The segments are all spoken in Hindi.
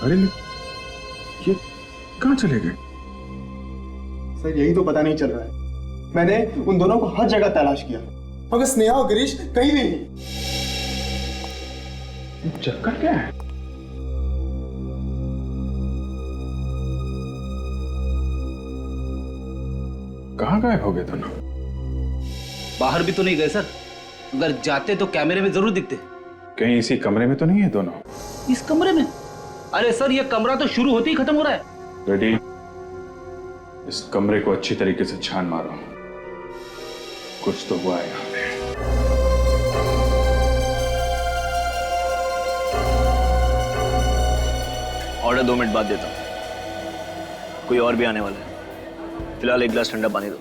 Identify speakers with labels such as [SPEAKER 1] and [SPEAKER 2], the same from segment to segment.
[SPEAKER 1] अरे ये कहाँ चले गए?
[SPEAKER 2] सर यही तो पता नहीं चल रहा है। मैंने उन दोनों को हर जगह तलाश किया मगर स्नेहा और गिरीश कहीं भी नहीं।
[SPEAKER 1] चक्कर क्या है? कहाँ गायब हो गए दोनों?
[SPEAKER 3] बाहर भी तो नहीं गए सर, अगर जाते तो कैमरे में जरूर दिखते।
[SPEAKER 1] कहीं इसी कमरे में तो नहीं है दोनों?
[SPEAKER 3] इस कमरे में? अरे सर ये कमरा तो शुरू होते ही खत्म हो रहा है।
[SPEAKER 1] रेडी, इस कमरे को अच्छी तरीके से छान मारो, कुछ तो हुआ है यहाँ पे।
[SPEAKER 4] ऑर्डर 2 मिनट बाद देता हूँ, कोई और भी आने वाला है। फिलहाल 1 गिलास ठंडा पानी दो।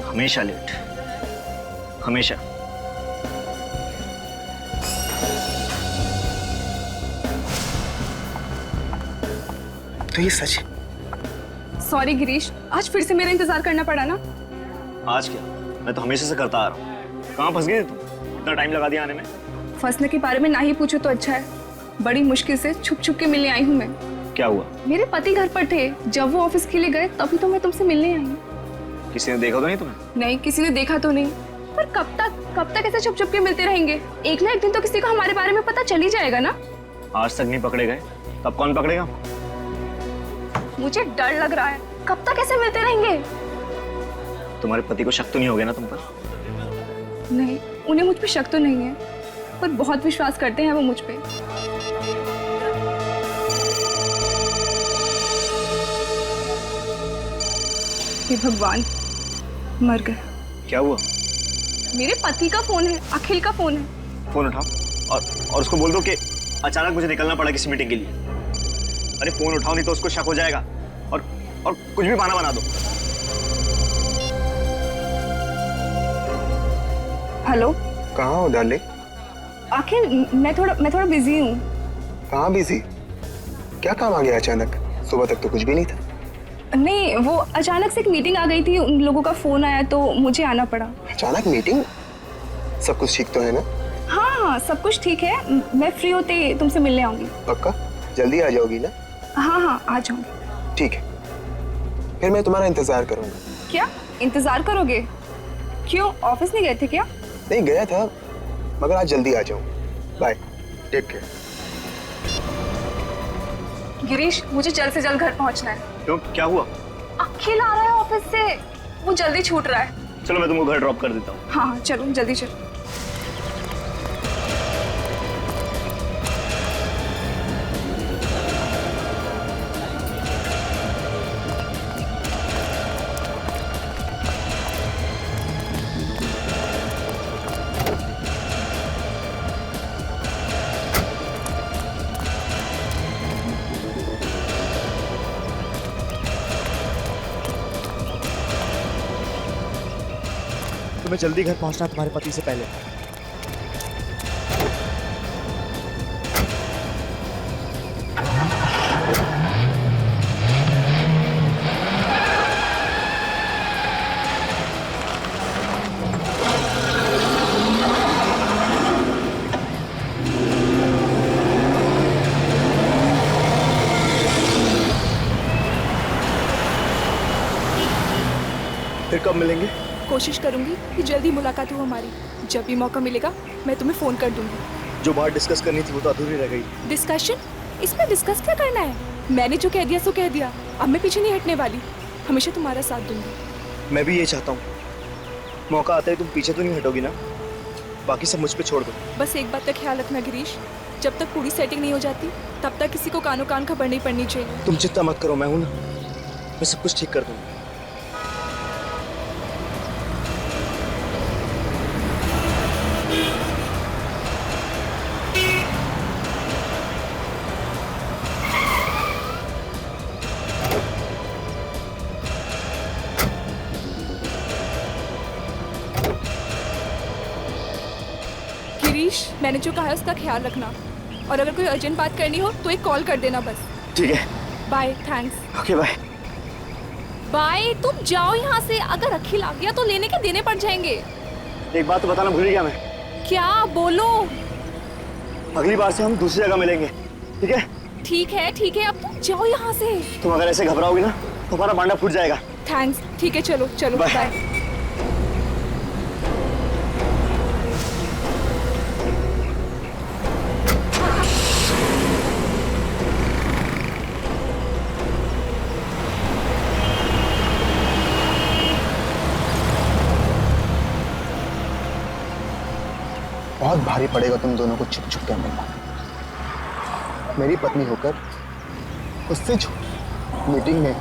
[SPEAKER 4] हमेशा लेट, हमेशा।
[SPEAKER 2] तो ये सच है?
[SPEAKER 5] सॉरी गिरीश, आज फिर से मेरा इंतजार करना पड़ा ना।
[SPEAKER 4] आज क्या, मैं तो हमेशा से करता आ रहा हूँ। कहाँ फंस गई तुम? इतना टाइम लगा दिया आने में।
[SPEAKER 5] फंसने के बारे में ना ही पूछो तो अच्छा है। बड़ी मुश्किल से छुप छुप के मिलने आई हूँ मैं।
[SPEAKER 4] क्या हुआ?
[SPEAKER 5] मेरे पति घर पर थे, जब वो ऑफिस के लिए गए तभी तो मैं तुमसे मिलने आई हूँ।
[SPEAKER 4] किसी ने देखा तो नहीं तुम्हें?
[SPEAKER 5] नहीं, किसी ने देखा तो नहीं, पर कब तक ऐसे छुप छुप के मिलते रहेंगे? एक ना एक दिन तो किसी को हमारे बारे में पता चल ही जाएगा ना।
[SPEAKER 4] आज तक नहीं पकड़े गए, तब कौन पकड़ेगा?
[SPEAKER 5] मुझे डर लग रहा है, कब तक ऐसे मिलते रहेंगे?
[SPEAKER 4] तुम्हारे पति को शक तो नहीं हो गया ना तुम पर?
[SPEAKER 5] नहीं, उन्हें मुझ पे शक तो नहीं है, पर बहुत विश्वास करते हैं वो मुझ पे। हे भगवान, मर गए।
[SPEAKER 4] क्या हुआ?
[SPEAKER 5] मेरे पति का फोन है, अखिल का फोन है।
[SPEAKER 4] फोन उठाओ और उसको बोल दो कि अचानक मुझे निकलना पड़ा किसी मीटिंग के लिए। अरे फोन उठाओ, नहीं तो उसको शक हो जाएगा और कुछ भी बहाना बना दो।
[SPEAKER 5] हेलो,
[SPEAKER 2] कहाँ हो डार्लिंग?
[SPEAKER 5] अखिल, मैं थोड़ा बिजी हूँ।
[SPEAKER 2] कहाँ बिजी? क्या काम आ गया अचानक? सुबह तक तो कुछ भी नहीं था।
[SPEAKER 5] नहीं, वो अचानक से एक मीटिंग आ गई थी, उन लोगों का फोन आया तो मुझे आना पड़ा।
[SPEAKER 2] अचानक मीटिंग? सब कुछ ठीक तो है ना?
[SPEAKER 5] हाँ, सब कुछ ठीक है। मैं फ्री होते तुमसे मिलने आऊंगी।
[SPEAKER 2] पक्का? जल्दी आ जाओगी ना?
[SPEAKER 5] हाँ, आ जाऊंगी।
[SPEAKER 2] ठीक है, फिर मैं तुम्हारा इंतजार करूंगा।
[SPEAKER 5] क्या इंतजार करोगे? क्यों, ऑफिस नहीं गए थे क्या?
[SPEAKER 2] नहीं गया था, मगर आज जल्दी आ जाऊंगा। Bye, take care.
[SPEAKER 5] गिरीश, मुझे जल्द से जल्द घर पहुंचना है।
[SPEAKER 4] क्यों, क्या हुआ?
[SPEAKER 5] अखिल आ रहा है ऑफिस से, वो जल्दी छूट रहा है।
[SPEAKER 4] चलो मैं तुमको घर ड्रॉप कर देता हूँ।
[SPEAKER 5] हाँ, चलो जल्दी चलो।
[SPEAKER 6] तुम्हें जल्दी घर पहुंचना तुम्हारे पति से पहले। फिर कब मिलेंगे?
[SPEAKER 5] कोशिश करूंगी कि जल्दी मुलाकात हो हमारी। जब भी मौका मिलेगा मैं तुम्हें फोन कर दूंगी।
[SPEAKER 6] जो बात डिस्कस करनी थी वो तो अधूरी रह गई।
[SPEAKER 5] डिस्कशन? इसमें डिस्कस क्या करना है? मैंने जो कह दिया सो कह दिया, अब मैं पीछे नहीं हटने वाली। हमेशा तुम्हारा साथ दूंगी।
[SPEAKER 6] मैं भी ये चाहता हूँ, मौका आता है तुम पीछे तो नहीं हटोगी ना? बाकी सब मुझ पे छोड़ दो।
[SPEAKER 5] बस एक बात का ख्याल रखना गिरीश, जब तक पूरी सेटिंग नहीं हो जाती तब तक किसी को कानो कान खबर नहीं पड़नी चाहिए।
[SPEAKER 6] तुम चिंता मत करो, मैं हूं ना, मैं सब कुछ ठीक कर दूंगा।
[SPEAKER 5] गिरीश, मैंने जो कहा है उसका ख्याल रखना, और अगर कोई अर्जेंट बात करनी हो तो एक कॉल कर देना बस।
[SPEAKER 6] ठीक है,
[SPEAKER 5] bye, thanks.
[SPEAKER 6] Okay bye.
[SPEAKER 5] Bye, तुम जाओ यहाँ से। अगर अखिल आ गया तो लेने के देने पड़ जाएंगे।
[SPEAKER 6] एक बात तो बताना भूल गया मैं,
[SPEAKER 5] क्या बोलो?
[SPEAKER 6] अगली बार से हम दूसरी जगह मिलेंगे, ठीक है?
[SPEAKER 5] ठीक है, अब तुम जाओ यहाँ से।
[SPEAKER 6] तुम अगर ऐसे घबराओगी ना तो हमारा बांडा फूट जाएगा।
[SPEAKER 5] थैंक्स, ठीक है, चलो चलो
[SPEAKER 6] बाय।
[SPEAKER 5] बाय।
[SPEAKER 2] बहुत भारी पड़ेगा तुम दोनों को छुप छुप के मिलना। मेरी पत्नी होकर उससे मीटिंग में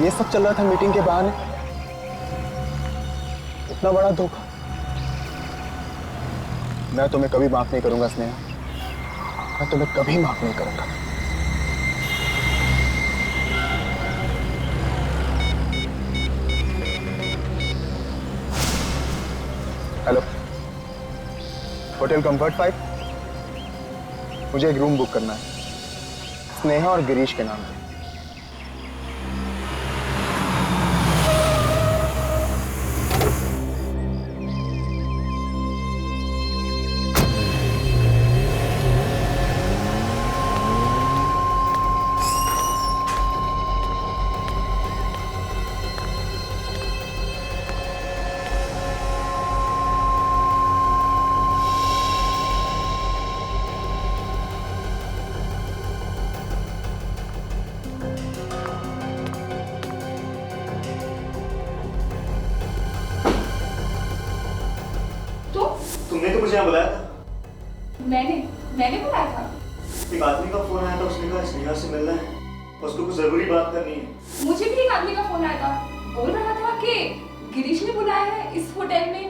[SPEAKER 2] ये सब चल रहा था, मीटिंग के बहाने इतना बड़ा धोखा। मैं तुम्हें कभी माफ नहीं करूंगा स्नेहा, मैं तुम्हें कभी माफ नहीं करूंगा। हेलो, होटल कंफर्ट 5, मुझे एक रूम बुक करना है स्नेहा और गिरीश के नाम पे।
[SPEAKER 6] तुमने तो मुझे यहाँ बुलाया था।
[SPEAKER 5] मैंने बुलाया था।
[SPEAKER 6] एक आदमी का फोन आया था, उसने कहा स्नेहा से मिलना है, उसको कुछ जरूरी बात करनी है।
[SPEAKER 5] मुझे भी एक आदमी का फोन आया था, बोल रहा था कि गिरीश ने बुलाया है इस होटल में।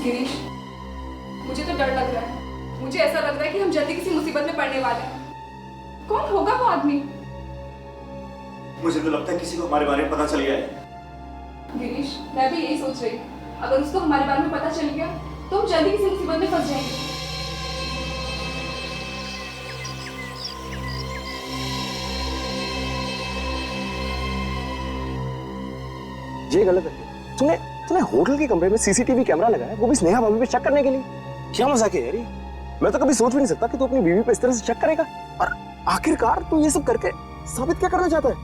[SPEAKER 5] गिरीश, मुझे तो डर लग रहा है। मुझे ऐसा लग रहा है कि हम जल्दी किसी मुसीबत में पड़ने वाले हैं। कौन होगा वो आदमी?
[SPEAKER 6] मुझे तो लगता है किसी को हमारे बारे में पता चल गया है।
[SPEAKER 5] गिरीश, मैं भी यही सोच रही। अगर उसको हमारे बारे में पता चल गया तो हम जल्दी किसी मुसीबत में फंस जाएंगे।
[SPEAKER 6] ये गलत है। तूने होटल के कमरे में सीसीटीवी कैमरा लगाया, वो भी स्नेहा भाभी पे चेक करने के लिए। क्या मजाक है यार ये? मैं तो कभी सोच भी नहीं सकता कि तू अपनी बीवी पे इस तरह से चेक करेगा। और आखिरकार तू ये सब करके साबित क्या करना चाहता है?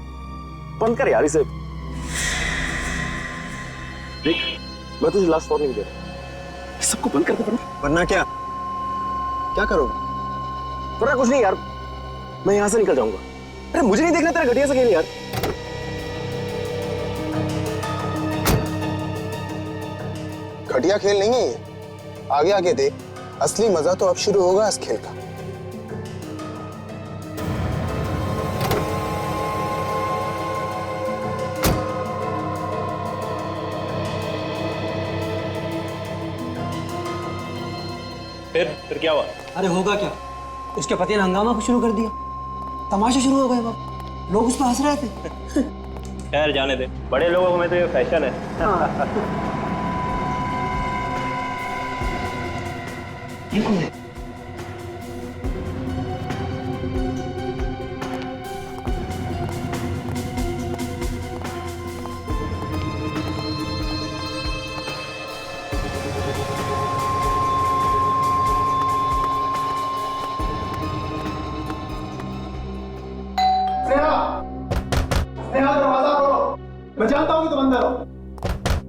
[SPEAKER 6] बंद कर यार इसे। देख, मैं तुझे लास्ट वार्निंग दे रहा हूं, सबको बंद कर दे। वरना क्या करोगे? वरना कुछ नहीं यार, मैं यहां से निकल जाऊंगा। अरे मुझे नहीं देखना तेरा घटिया सा खेल यार।
[SPEAKER 2] घटिया खेल नहीं है ये, आगे आगे देख, असली मजा तो अब शुरू होगा इस खेल का।
[SPEAKER 4] फिर क्या हुआ?
[SPEAKER 7] अरे होगा क्या, उसके पति ने हंगामा को शुरू कर दिया। तमाशा शुरू हो गया बाप, लोग उस पर हंस रहे थे।
[SPEAKER 4] खैर जाने दे, बड़े लोगों में तो ये फैशन है।
[SPEAKER 7] ये कौन है?
[SPEAKER 2] स्नेहा, दरवाजा खोलो। मैं जानता हूँ कि तुम अंदर हो।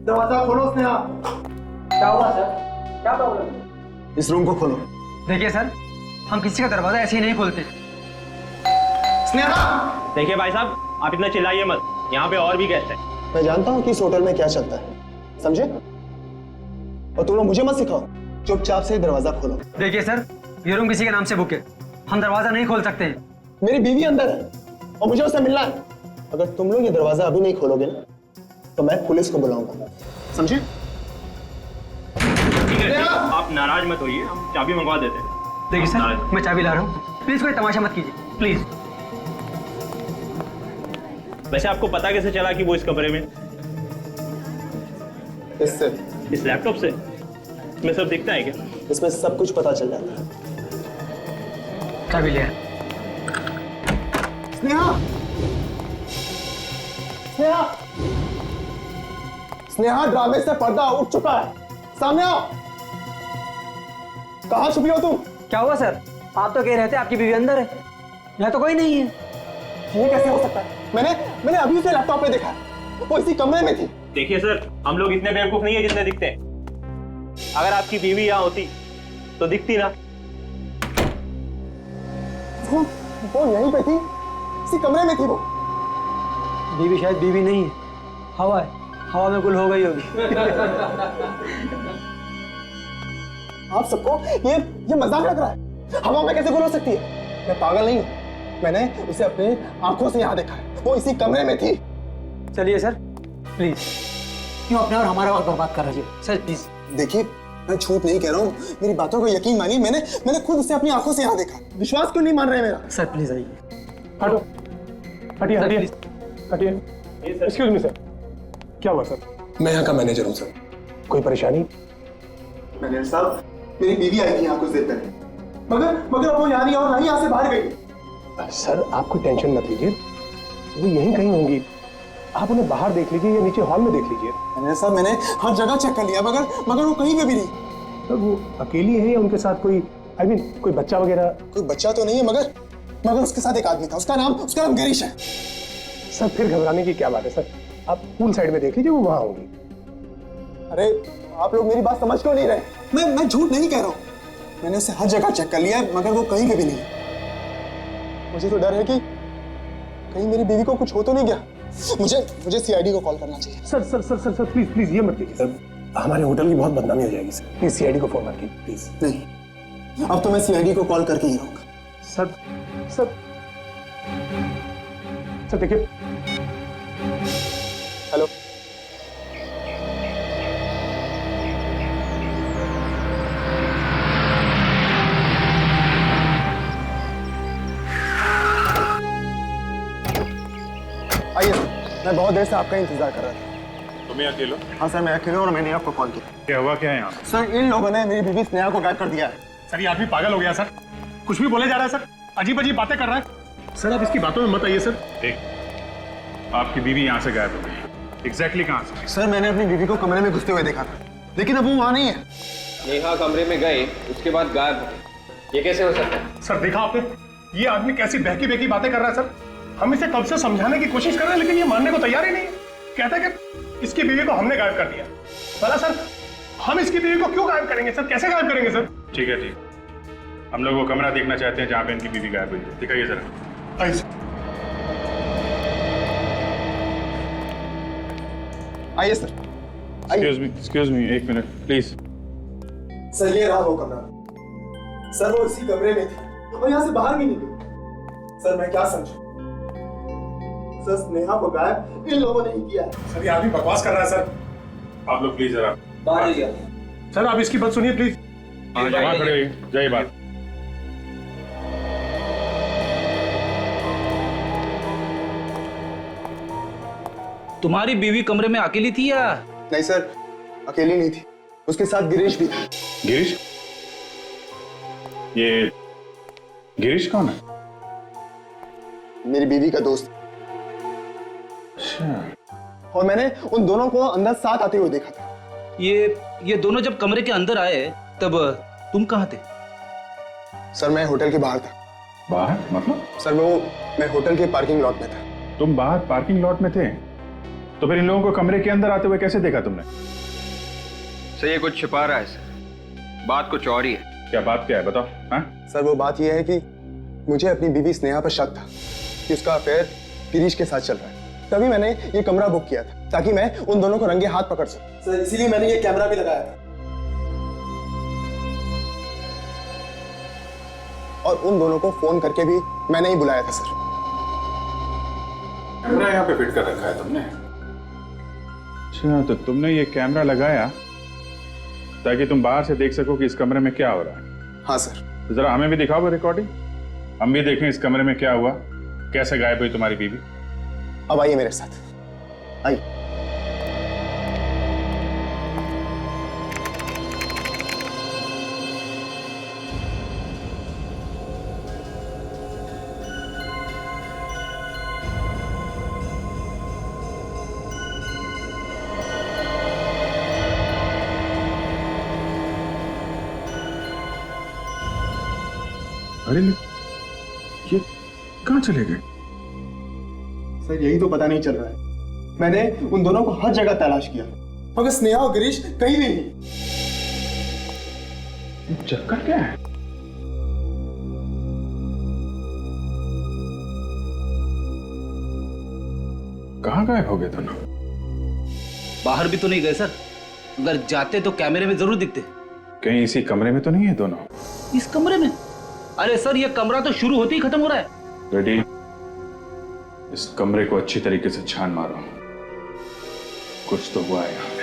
[SPEAKER 2] दरवाजा खोलो स्नेहा।
[SPEAKER 7] क्या हुआ सर, क्या प्रॉब्लम?
[SPEAKER 2] इस रूम को खोलो।
[SPEAKER 7] देखिए सर, हम किसी का दरवाजा ऐसे ही नहीं खोलते।
[SPEAKER 2] स्नेहा!
[SPEAKER 4] देखिए भाई साहब, आप इतना चिल्लाइए मत, यहाँ पे और भी गेस्ट हैं।
[SPEAKER 2] मैं जानता हूँ कि इस होटल में क्या चलता है, समझे? और तुम लोग मुझे मत सिखाओ, चुपचाप से दरवाजा खोलो।
[SPEAKER 7] देखिए सर, ये रूम किसी के नाम से बुक है, हम दरवाजा नहीं खोल सकते हैं।
[SPEAKER 2] मेरी बीवी अंदर है और मुझे उससे मिलना है। अगर तुम लोग ये दरवाजा अभी नहीं खोलोगे ना तो मैं पुलिस को बुलाऊंगा, समझे?
[SPEAKER 4] ठीक है, आप नाराज मत होइए, हम चाबी मंगवा देते हैं।
[SPEAKER 7] देखिए सर, मैं चाबी ला रहा हूँ, प्लीज कोई तमाशा मत कीजिए, प्लीज।
[SPEAKER 4] वैसे आपको पता कैसे चला कि वो इस कमरे में?
[SPEAKER 2] इससे,
[SPEAKER 4] इस लैपटॉप से? इसमें सब दिखता है क्या?
[SPEAKER 2] इसमें सब कुछ पता चल जाता है।
[SPEAKER 7] चाबी ले।
[SPEAKER 2] स्नेहा! स्नेहा! स्नेहा, ड्रामे से पर्दा उठ चुका है, सामने आओ। कहाँ छुपी हो तुम?
[SPEAKER 7] क्या हुआ सर? आप तो कह रहे थे आपकी बीवी अंदर है, यहाँ तो कोई नहीं है।
[SPEAKER 2] ये कैसे हो सकता है? मैंने अभी उसे लैपटॉप पे देखा, वो इसी कमरे में थी।
[SPEAKER 8] देखिए सर, हम लोग इतने बेवकूफ नहीं है जितने दिखते हैं। अगर आपकी बीवी यहाँ होती तो दिखती ना।
[SPEAKER 2] वो यहीं पे थी, इसी कमरे में थी वो।
[SPEAKER 7] बीवी शायद बीवी नहीं है, हवा है, हवा में गुल हो गई होगी।
[SPEAKER 2] आप सबको ये मजाक लग रहा है? हवा में कैसे गुल हो सकती है? मैं पागल नहीं हूँ, मैंने उसे अपने आंखों से यहाँ देखा है, वो इसी कमरे में थी।
[SPEAKER 7] चलिए सर प्लीज, क्यों अपने और हमारा वक्त बर्बाद कर रहे हो सर? प्लीज
[SPEAKER 2] देखिए, मैं झूठ नहीं कह रहा हूँ, मेरी बातों को यकीन मानिए, मैंने खुद उसे अपनी आंखों से यहाँ देखा। विश्वास क्यों नहीं मान रहे मेरा?
[SPEAKER 7] सर प्लीज आइए।
[SPEAKER 9] हटो, हटिए हटिए हटिए। एक्सक्यूज मी सर, क्या हुआ सर?
[SPEAKER 2] मैं यहाँ का मैनेजर हूँ सर।
[SPEAKER 9] कोई परेशानी?
[SPEAKER 2] मैनेजर साहब, मेरी बीवी आई थी यहाँ कुछ देर पहले, मगर वो यहाँ नहीं और ना ही यहाँ से बाहर गई।
[SPEAKER 9] सर आप कोई टेंशन मत लीजिए, वो यहीं कहीं होंगी, आप उन्हें बाहर देख लीजिए या नीचे हॉल में देख लीजिए।
[SPEAKER 2] मैनेजर साहब, मैंने हर जगह चेक कर लिया, मगर वो कहीं पे भी नहीं।
[SPEAKER 9] सर वो अकेली है या उनके साथ कोई कोई बच्चा वगैरह?
[SPEAKER 2] कोई बच्चा तो नहीं है, मगर उसके साथ एक आदमी था, उसका नाम गिरीश है।
[SPEAKER 9] सर फिर घबराने की क्या बात है सर, आप पूल साइड में देख लीजिए, वो वहां होंगी।
[SPEAKER 2] अरे आप लोग मेरी बात समझ क्यों नहीं रहे? मैं झूठ नहीं कह रहा हूँ, मैंने उसे हर जगह चेक कर लिया है, मगर वो कहीं पे भी नहीं। मुझे तो डर है कि कहीं मेरी बीवी को कुछ हो तो नहीं गया। मुझे सीआईडी को कॉल करना चाहिए।
[SPEAKER 9] Sir sir sir sir sir please please ये मत कीजिए सर, हमारे होटल की बहुत बदनामी हो जाएगी सर, प्लीज सीआईडी को फोन मत कीजिए प्लीज।
[SPEAKER 2] नहीं, अब तो मैं सीआईडी को कॉल करके ही रहूंगा।
[SPEAKER 9] सर सर सर देखिए,
[SPEAKER 2] हेलो, आइए सर, मैं बहुत देर से आपका इंतजार कर रहा था।
[SPEAKER 1] तुम्हें अकेलो?
[SPEAKER 2] हाँ सर, मैं अकेले हूँ और मैंने आपको कॉल किया।
[SPEAKER 1] क्या हुआ, क्या है यहाँ?
[SPEAKER 2] सर इन लोगों ने मेरी बीवी स्नेहा को गायब कर दिया है।
[SPEAKER 9] सर ये आदमी पागल हो गया सर, कुछ भी बोले जा रहा है सर, अजीब अजीब बातें कर रहा है सर, आप इसकी बातों में मत आइए सर।
[SPEAKER 1] देख, आपकी बीवी यहाँ से गायब हो गई, एग्जैक्टली कहाँ से?
[SPEAKER 2] सर मैंने अपनी बीवी को कमरे में घुसते हुए देखा था, लेकिन अब वो वहाँ नहीं है।
[SPEAKER 10] नेहा कमरे में गए, उसके बाद गायब हो गए, ये कैसे हो सकता है?
[SPEAKER 9] सर देखा आपने, ये आदमी कैसी बहकी बहकी बातें कर रहा है सर, हम इसे कब से समझाने की कोशिश कर रहे हैं लेकिन ये मानने को तैयार ही नहीं है। कहता है कि इसकी बीवी को हमने गायब कर दिया। भला सर हम इसकी बीवी को क्यों गायब करेंगे सर, कैसे गायब करेंगे सर?
[SPEAKER 1] ठीक है, हम लोग वो कमरा देखना चाहते हैं जहाँ पे इनकी बीवी गायब हुई है, दिखाइए जरा।
[SPEAKER 9] आइए सर।
[SPEAKER 2] आइए सर,
[SPEAKER 1] एक्सक्यूज मी, एक मिनट प्लीज।
[SPEAKER 2] सर ये रहा वो कमरा। सर वो इसी कमरे में थी और यहाँ से बाहर भी नहीं गई। सर मैं क्या समझूं? सर स्नेहा को गायब इन लोगों ने ही किया।
[SPEAKER 9] सर ये आदमी बकवास कर रहा है सर,
[SPEAKER 1] आप लोग प्लीज जरा
[SPEAKER 10] बाहर ले जाओ।
[SPEAKER 9] सर आप इसकी बात सुनिए प्लीज।
[SPEAKER 1] वहाँ खड़े होइए, जाइए बात।
[SPEAKER 3] तुम्हारी बीवी कमरे में अकेली थी या?
[SPEAKER 2] नहीं सर, अकेली नहीं थी, उसके साथ गिरीश भी था।
[SPEAKER 1] गिरीश? ये गिरीश कौन है?
[SPEAKER 2] मेरी बीवी का दोस्त।
[SPEAKER 1] अच्छा।
[SPEAKER 2] और मैंने उन दोनों को अंदर साथ आते हुए देखा था।
[SPEAKER 3] ये दोनों जब कमरे के अंदर आए तब तुम कहाँ थे?
[SPEAKER 2] सर मैं होटल के बाहर था।
[SPEAKER 1] बाहर मतलब?
[SPEAKER 2] सर मैं होटल के पार्किंग लॉट में था।
[SPEAKER 1] तुम बाहर पार्किंग लॉट में थे, तो फिर इन लोगों को कमरे के अंदर आते हुए कैसे देखा तुमने?
[SPEAKER 10] सर ये कुछ छिपा रहा है सर, बात कुछ और ही है।
[SPEAKER 1] क्या बात क्या है, बताओ। हाँ?
[SPEAKER 2] सर वो बात यह है कि मुझे अपनी बीवी स्नेहा पर शक था कि उसका अफेयर गिरीश के साथ चल रहा है, तभी मैंने ये कमरा बुक किया था ताकि मैं उन दोनों को रंगे हाथ पकड़ सकूं। सर इसीलिए मैंने ये कैमरा भी लगाया था और उन दोनों को फोन करके भी मैंने ही बुलाया था। सर
[SPEAKER 1] कैमरा यहाँ पे फिट कर रखा है तुमने? अच्छा, तो तुमने ये कैमरा लगाया ताकि तुम बाहर से देख सको कि इस कमरे में क्या हो रहा है?
[SPEAKER 2] हाँ सर।
[SPEAKER 1] तो जरा हमें भी दिखाओ वो रिकॉर्डिंग, हम भी देखें इस कमरे में क्या हुआ, कैसे गायब हुई तुम्हारी बीवी।
[SPEAKER 2] अब आइए मेरे साथ, आइए।
[SPEAKER 1] अरे ये कहाँ चले गए?
[SPEAKER 2] सर यही तो पता नहीं चल रहा है। मैंने उन दोनों को हर जगह तलाश किया मगर स्नेहा और गिरीश कहीं भी नहीं।
[SPEAKER 1] चक्कर क्या है? कहाँ गायब हो गए दोनों?
[SPEAKER 3] बाहर भी तो नहीं गए सर, अगर जाते तो कैमरे में जरूर दिखते।
[SPEAKER 1] कहीं इसी कमरे में तो नहीं है दोनों?
[SPEAKER 3] इस कमरे में? अरे सर ये कमरा तो शुरू होते ही खत्म हो रहा है।
[SPEAKER 1] रेडी, इस कमरे को अच्छी तरीके से छान मारो, कुछ तो हुआ है यहाँ पे।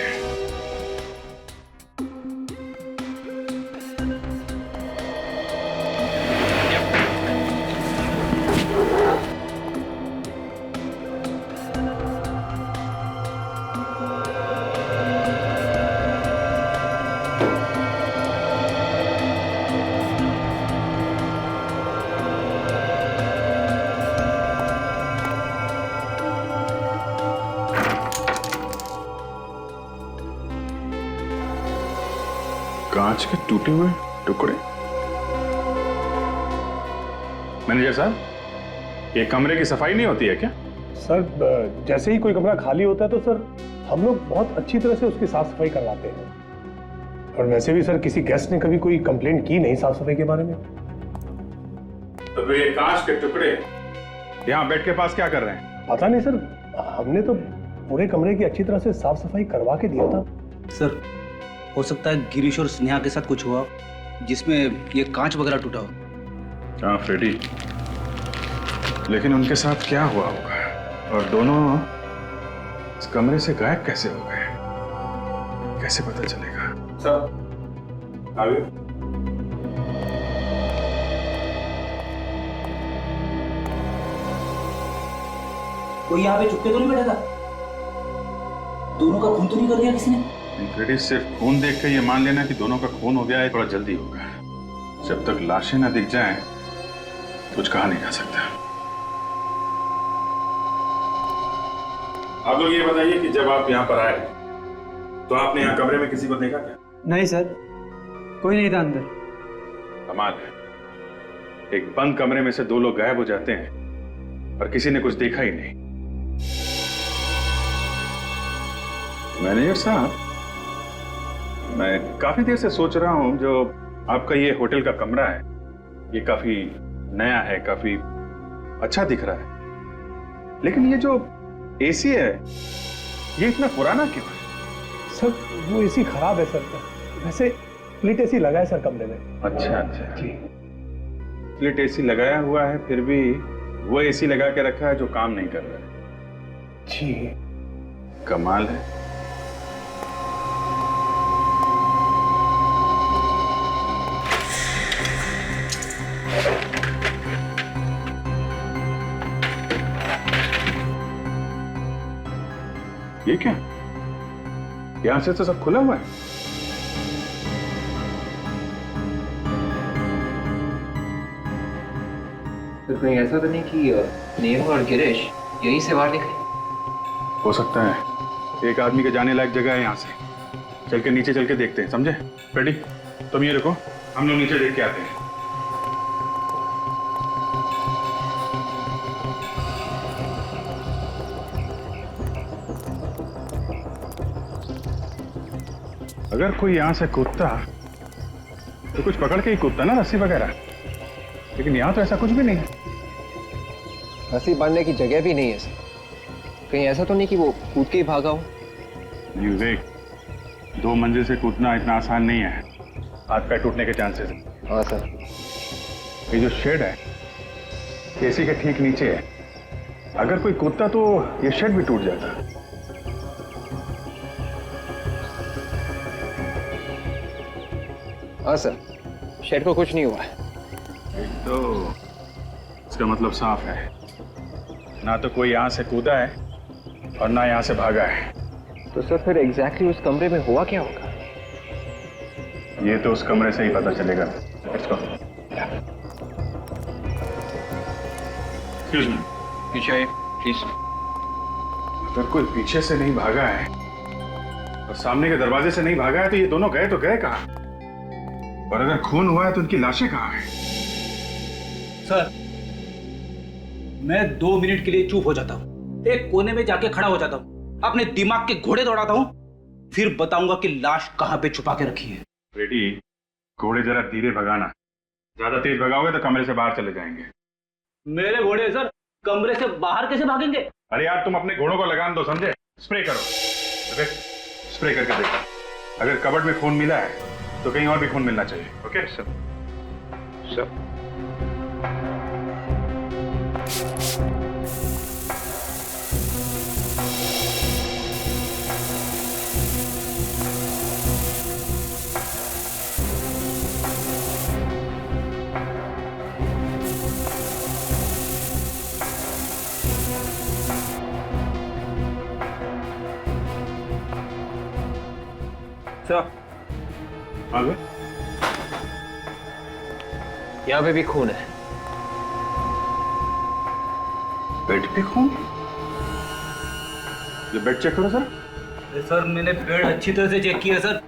[SPEAKER 1] कांच के टूटे हुए टुकड़े। मैनेजर साहब, ये कमरे की सफाई नहीं होती है क्या?
[SPEAKER 9] सर जैसे ही कोई कमरा खाली होता है तो सर हम लोग बहुत अच्छी तरह से उसकी साफ सफाई करवाते हैं। और वैसे भी सर किसी गेस्ट ने कभी कोई कंप्लेंट की नहीं साफ सफाई के बारे में।
[SPEAKER 1] तो फिर ये कांच के टुकड़े यहाँ बेड के पास क्या कर रहे हैं?
[SPEAKER 9] पता नहीं सर, हमने तो पूरे कमरे की अच्छी तरह से साफ सफाई करवा के दिया था।
[SPEAKER 3] सर हो सकता है गिरीश और स्नेहा के साथ कुछ हुआ जिसमें ये कांच वगैरह टूटा हो।
[SPEAKER 1] हाँ फ्रेडी, लेकिन उनके साथ क्या हुआ होगा और दोनों इस कमरे से गायब कैसे हो गए, कैसे पता चलेगा? सर आगे।
[SPEAKER 3] कोई यहाँ पे चुपके तो नहीं बैठा था? दोनों का खून तो नहीं कर दिया किसी ने?
[SPEAKER 1] फ्रेडी, सिर्फ खून देख के ये मान लेना कि दोनों का खून हो गया है थोड़ा जल्दी होगा। जब तक लाशें ना दिख जाएं, कुछ कहा नहीं जा सकता। आप लोग ये बताइए कि जब आप यहाँ पर आए तो आपने यहाँ कमरे में किसी को देखा क्या?
[SPEAKER 7] नहीं सर, कोई नहीं था अंदर।
[SPEAKER 1] कमाल है, एक बंद कमरे में से दो लोग गायब हो जाते हैं और किसी ने कुछ देखा ही नहीं। मैनेजर साहब, मैं काफी देर से सोच रहा हूं, जो आपका ये होटल का कमरा है ये काफी नया है, काफी अच्छा दिख रहा है, लेकिन ये जो एसी है ये इतना पुराना क्यों है?
[SPEAKER 9] सर वो एसी खराब है सर, वैसे स्प्लिट एसी लगा है सर कमरे में।
[SPEAKER 1] अच्छा अच्छा
[SPEAKER 9] जी।
[SPEAKER 1] स्प्लिट एसी लगाया हुआ है, फिर भी वो एसी लगा के रखा है जो काम नहीं कर रहा है।
[SPEAKER 9] जी
[SPEAKER 1] कमाल है। ये क्या? यहां से तो सब खुला हुआ है।
[SPEAKER 10] तो कहीं ऐसा तो नहीं कि नेहा और गिरीश यहीं से बाहर निकले?
[SPEAKER 1] हो सकता है, एक आदमी के जाने लायक जगह है यहाँ से। चल के नीचे चल के देखते हैं, समझे? रेडी, तुम ये रुको, हम लोग नीचे देख के आते हैं। अगर कोई यहां से कूदता तो कुछ पकड़ के ही कूदता ना, रस्सी वगैरह, लेकिन यहां तो ऐसा कुछ भी नहीं है।
[SPEAKER 10] रस्सी बांधने की जगह भी नहीं है सर। कहीं ऐसा तो नहीं कि वो कूद के ही भागा हो?
[SPEAKER 1] विवेक, 2 मंजिल से कूदना इतना आसान नहीं है, हाथ पैर टूटने के चांसेस हैं।
[SPEAKER 10] हाँ सर।
[SPEAKER 1] ये जो शेड है एसी के ठीक नीचे है, अगर कोई कूदता तो ये शेड भी टूट जाता।
[SPEAKER 10] हाँ सर, शेड को कुछ नहीं हुआ है।
[SPEAKER 1] तो इसका मतलब साफ है, ना तो कोई यहां से कूदा है और ना यहां से भागा है।
[SPEAKER 10] तो सर फिर एग्जैक्टली उस कमरे में हुआ क्या होगा?
[SPEAKER 1] ये तो उस कमरे से ही पता चलेगा। Let's go. Excuse me.
[SPEAKER 10] पीछे आइए प्लीज।
[SPEAKER 1] अगर कोई पीछे से नहीं भागा है और सामने के दरवाजे से नहीं भागा है तो ये दोनों गए तो गए कहाँ? और अगर खून हुआ है तो उनकी लाशें कहाँ हैं?
[SPEAKER 3] सर, मैं 2 मिनट के लिए चुप हो जाता हूँ, एक कोने में जाके खड़ा हो जाता हूँ, अपने दिमाग के घोड़े दौड़ाता हूँ, फिर बताऊंगा कि लाश कहाँ पे छुपा के रखी है।
[SPEAKER 1] रेडी, घोड़े जरा धीरे भगाना, ज्यादा तेज भगाओगे तो कमरे से बाहर चले जाएंगे।
[SPEAKER 3] मेरे घोड़े सर कमरे से बाहर कैसे भागेंगे?
[SPEAKER 1] अरे यार तुम अपने घोड़ों को लगान दो, समझे? स्प्रे करो। ओके, स्प्रे करके देखो, अगर कबर्ड में खून मिला है तो कहीं और भी खून मिलना चाहिए। Okay sir. सर आगे
[SPEAKER 10] यहाँ पे भी खून है।
[SPEAKER 1] बेड पे खून? ये बेड चेक करो सर।
[SPEAKER 3] सर मैंने बेड अच्छी तरह से चेक किया सर,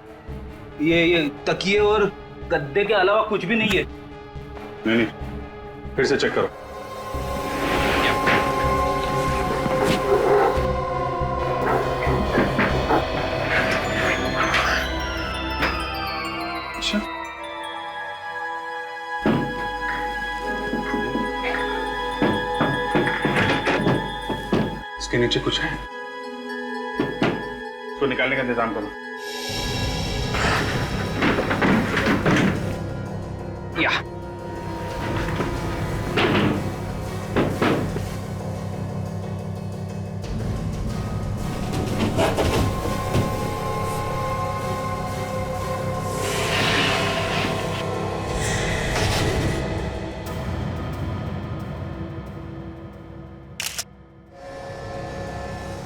[SPEAKER 3] ये तकिए और गद्दे के अलावा कुछ भी नहीं है।
[SPEAKER 1] नहीं, फिर से चेक करो। अच्छा, इसके नीचे कुछ है, इसको निकालने का इंतजाम करो।
[SPEAKER 3] या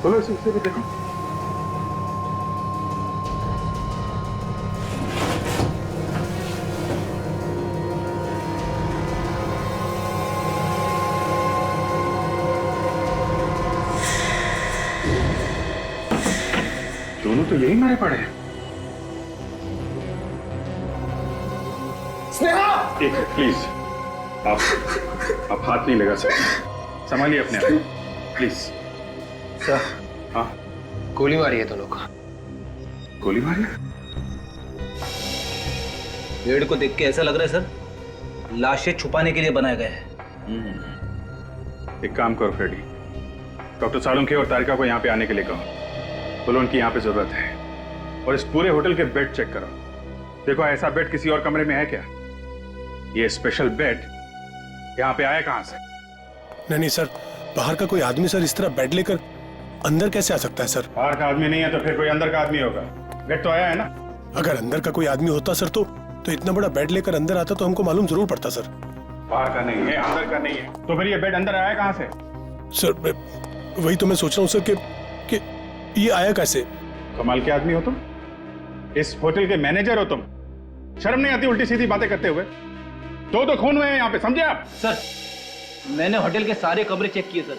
[SPEAKER 1] बोलो, इसे भी देखो। दोनों तो यही मारे पड़े हैं।
[SPEAKER 2] स्नेहा!
[SPEAKER 1] एक मिनट प्लीज, आप हाथ नहीं लगा सकते, संभालिए अपने आप प्लीज।
[SPEAKER 10] सर,
[SPEAKER 1] हाँ,
[SPEAKER 10] गोली मारी है दोनों को।
[SPEAKER 1] गोली मारी?
[SPEAKER 3] बेड को देख के ऐसा लग रहा है सर लाशें छुपाने के लिए बनाया गया है।
[SPEAKER 1] एक काम करो फ्रेडी, डॉक्टर सालुंखे और तारिका को यहाँ पे आने के लिए कहो, बोलो उनकी यहाँ पे जरूरत है। और इस पूरे होटल के बेड चेक करो, देखो ऐसा बेड किसी और कमरे में है क्या? ये स्पेशल बेड यहाँ पे आया कहाँ से?
[SPEAKER 9] नहीं सर, बाहर का कोई आदमी सर इस तरह बेड लेकर अंदर कैसे आ सकता है सर?
[SPEAKER 1] बाहर का आदमी नहीं है तो फिर कोई अंदर का आदमी होगा। बेड तो आया है ना।
[SPEAKER 9] अगर अंदर का कोई आदमी होता सर तो इतना बड़ा बेड लेकर अंदर आता तो हमको मालूम जरूर पड़ता सर।
[SPEAKER 1] बाहर का नहीं है, अंदर का नहीं है, तो फिर ये बेड अंदर आया कहाँ से?
[SPEAKER 9] सर वही तो मैं सोच रहा हूँ सर कि ये आया कैसे?
[SPEAKER 1] कमाल के आदमी हो तुम, इस होटल के मैनेजर हो तुम, शर्म नहीं आती उल्टी सीधी बातें करते हुए? दो खून हुए हैं यहाँ पे, समझे आप?
[SPEAKER 3] सर मैंने होटल के सारे कमरे चेक किए सर,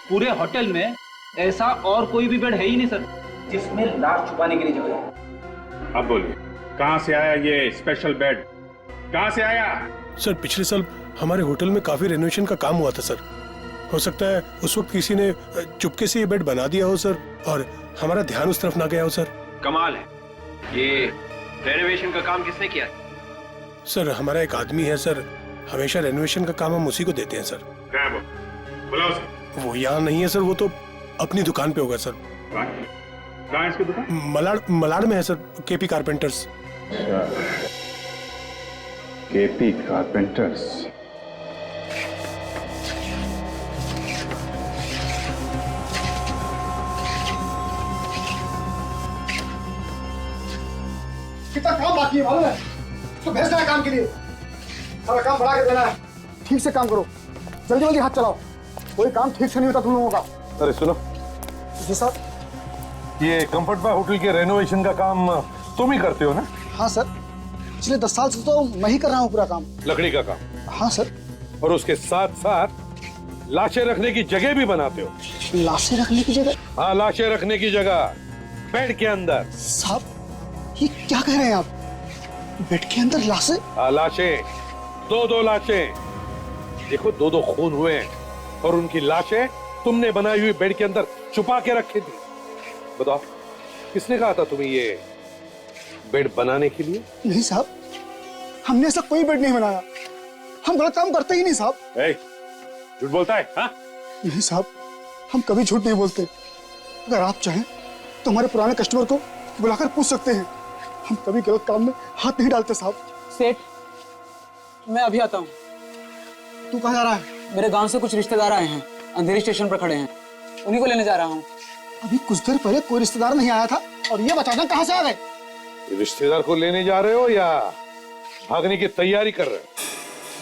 [SPEAKER 3] पूरे होटल में ऐसा और कोई भी बेड है ही नहीं सर जिसमें लाश छुपाने के लिए जगह है।
[SPEAKER 1] अब बोलिए, कहाँ से आया ये स्पेशल बेड? कहाँ से आया?
[SPEAKER 9] सर पिछले साल हमारे होटल में काफी रेनोवेशन का काम हुआ था सर, हो सकता है उस वक्त किसी ने चुपके से ये बेड बना दिया हो सर, और हमारा ध्यान उस तरफ ना गया हो सर।
[SPEAKER 10] कमाल है, ये रेनोवेशन का काम किसने किया?
[SPEAKER 9] सर हमारा एक आदमी है सर, हमेशा रेनोवेशन का काम हम उसी को देते हैं सर।
[SPEAKER 1] क्या है वो? बुलाओ उसे।
[SPEAKER 9] वो यहाँ नहीं है सर, वो तो अपनी दुकान पे होगा सर।
[SPEAKER 1] कहाँ है इसकी दुकान?
[SPEAKER 9] मलाड में है sir, KP carpenters.
[SPEAKER 1] KP carpenters.
[SPEAKER 2] कितना काम बाकी है मालूम है? तो भेजना है काम के लिए, सारा काम बढ़ा के देना है। ठीक से काम करो, जल्दी जल्दी हाथ चलाओ, कोई काम ठीक से नहीं होता तुम लोगों का।
[SPEAKER 11] अरे सुनो
[SPEAKER 2] जी सर।
[SPEAKER 11] ये कंफर्ट बाय होटल के रेनोवेशन का काम तुम ही करते हो ना?
[SPEAKER 2] हाँ सर, पिछले 10 साल से तो मैं ही कर रहा हूँ पूरा काम।
[SPEAKER 11] लकड़ी का काम?
[SPEAKER 2] हाँ सर।
[SPEAKER 11] और उसके साथ साथ लाशें रखने की जगह भी बनाते हो?
[SPEAKER 2] लाशें रखने की जगह?
[SPEAKER 11] हाँ, लाशें रखने की जगह बेड के अंदर।
[SPEAKER 2] साहब ये क्या कह रहे हैं आप? बेड के अंदर लाशें?
[SPEAKER 11] हाँ, लाशें, 2 लाशें, देखो, दो खून हुए हैं और उनकी लाशें तुमने बनाई हुई बेड के अंदर छुपा के रखी थी। बताओ, किसने कहा था तुम्हें ये बेड बनाने के लिए?
[SPEAKER 2] नहीं साहब, हमने ऐसा कोई बेड नहीं बनाया। हम गलत काम करते ही नहीं साहब।
[SPEAKER 1] झूठ बोलता है? हाँ?
[SPEAKER 2] नहीं साहब, हम कभी झूठ नहीं बोलते। अगर आप चाहें तो हमारे पुराने कस्टमर को बुलाकर पूछ सकते हैं। हम कभी गलत काम में हाथ नहीं डालते साहब।
[SPEAKER 7] सेठ, मैं अभी आता हूँ।
[SPEAKER 2] तू कहाँ जा रहा है?
[SPEAKER 7] मेरे गांव से कुछ रिश्तेदार आए हैं, अंधेरी स्टेशन पर खड़े हैं, उन्हीं को लेने जा रहा हूँ।
[SPEAKER 2] अभी कुछ देर पहले कोई रिश्तेदार नहीं आया था और ये बताना कहाँ से आ गए?
[SPEAKER 11] रिश्तेदार को लेने जा रहे हो या भागने की तैयारी कर रहे हो?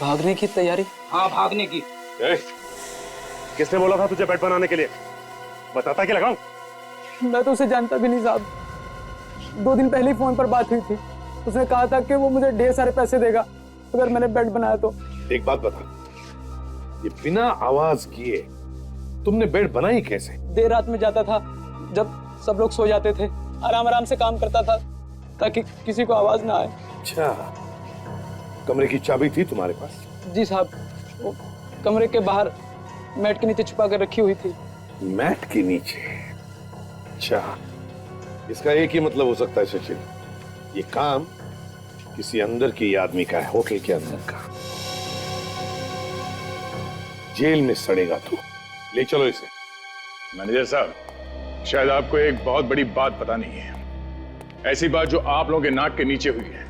[SPEAKER 7] भागने की तैयारी?
[SPEAKER 3] हाँ, भागने की।
[SPEAKER 4] किसने बोला था तुझे बेड बनाने के लिए? बताता क्या लगाऊं?
[SPEAKER 7] मैं तो उसे जानता भी नहीं साहब। 2 दिन पहले ही फोन पर बात हुई थी। उसने कहा था कि वो मुझे ढेर सारे पैसे देगा अगर मैंने बेड बनाया तो।
[SPEAKER 11] एक बात बता, ये बिना आवाज किए तुमने बेड बनाई कैसे?
[SPEAKER 7] देर रात में जाता था, जब सब लोग सो जाते थे, आराम आराम से काम करता था ताकि किसी को आवाज ना आए।
[SPEAKER 11] अच्छा, कमरे की चाबी थी तुम्हारे पास?
[SPEAKER 7] जी साहब, वो कमरे के बाहर मैट के नीचे छुपा कर रखी हुई थी।
[SPEAKER 11] मैट के नीचे? अच्छा, इसका एक ही मतलब हो सकता है सचिन, ये काम किसी अंदर के आदमी का है, होटल के अंदर का। जेल में सड़ेगा तू। ले चलो इसे।
[SPEAKER 1] मैनेजर साहब, शायद आपको एक बहुत बड़ी बात पता नहीं है। ऐसी बात जो आप लोगों के नाक के नीचे हुई है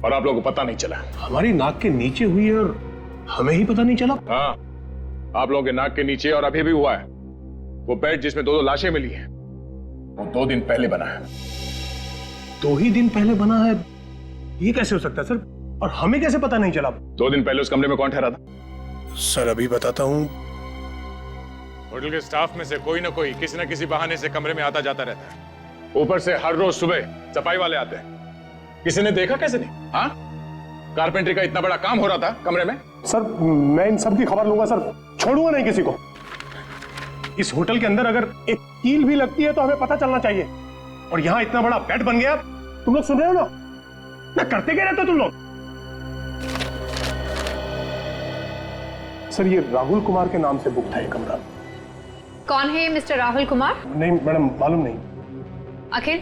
[SPEAKER 1] और आप लोगों को पता नहीं चला।
[SPEAKER 9] हमारी नाक के नीचे हुई है और हमें ही पता नहीं चला?
[SPEAKER 1] हाँ, आप लोगों के नाक के नीचे और अभी भी हुआ है। वो बेड जिसमें 2 लाशें मिली हैं, वो 2 दिन पहले बना है।
[SPEAKER 9] 2 ही दिन पहले बना है? ये कैसे हो सकता है सर? और हमें कैसे पता नहीं चला?
[SPEAKER 1] 2 दिन पहले उस कमरे में कौन ठहरा था?
[SPEAKER 9] सर अभी बताता हूँ।
[SPEAKER 1] होटल के स्टाफ में से कोई ना कोई किसी न किसी बहाने से कमरे में आता जाता रहता है। ऊपर से हर रोज सुबह सफाई वाले आते हैं। किसी ने देखा कैसे नहीं? हाँ, कारपेंटरी का इतना बड़ा काम हो रहा था कमरे में।
[SPEAKER 9] सर मैं इन सब की खबर लूंगा सर, छोड़ूंगा नहीं किसी को। इस होटल के अंदर अगर एक कील भी लगती है तो हमें पता चलना चाहिए। और यहाँ इतना बड़ा बेड बन गया, तुम लोग सुन रहे हो ना? ना करते क्या रहते हो तुम लोग? सर ये राहुल कुमार के नाम से बुक था ये कमरा।
[SPEAKER 5] कौन है ये मिस्टर राहुल कुमार?
[SPEAKER 9] नहीं मैडम, मालूम नहीं।
[SPEAKER 5] अखिल,